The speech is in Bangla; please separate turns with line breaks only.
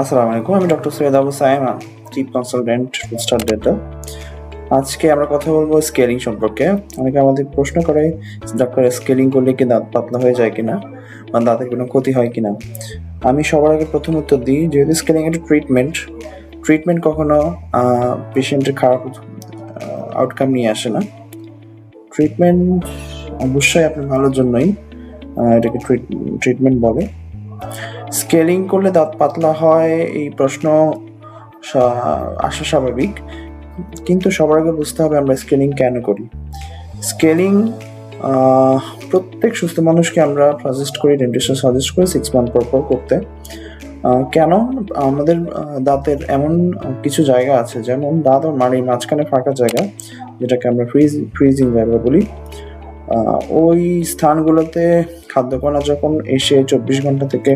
আসসালামু আলাইকুম, আমি doctor Syed Abu Sayema, chief consultant star data. আজকে আমরা কথা বলবো স্কেলিং সম্পর্কে। অনেকে আমাদের প্রশ্ন করে, ডক্টর স্কেলিং করলে কি দাঁত পাতলা হয়ে যায় কিনা বা দাঁতের কোনো ক্ষতি হয় কিনা। আমি সবার আগে প্রথম উত্তর দিই, যেহেতু স্কেলিং একটা ট্রিটমেন্ট কখনো পেশেন্টের খারাপ আউটকাম নিয়ে আসে না। ট্রিটমেন্ট অবশ্যই আপনার ভালোর জন্যই এটাকে ট্রিটমেন্ট বলে। স্কেলিং করলে দাঁত পাতলা হয় এই প্রশ্ন আসা স্বাভাবিক, কিন্তু সবার আগে বুঝতে হবে আমরা স্কেলিং কেন করি। স্কেলিং প্রত্যেক সুস্থ মানুষকে আমরা সাজেস্ট করি, ডেন্টিস্ট সাজেস্ট করি 6 মান্থ পর করতে। কেন? আমাদের দাঁতের এমন কিছু জায়গা আছে, যেমন দাঁত আর মাড়ির মাঝখানে ফাঁকা জায়গা, যেটাকে আমরা ফ্রিজিং জায়গা বলি। ওই স্থানগুলোতে খাদ্যকণা যখন এসে 24 ঘন্টা থেকে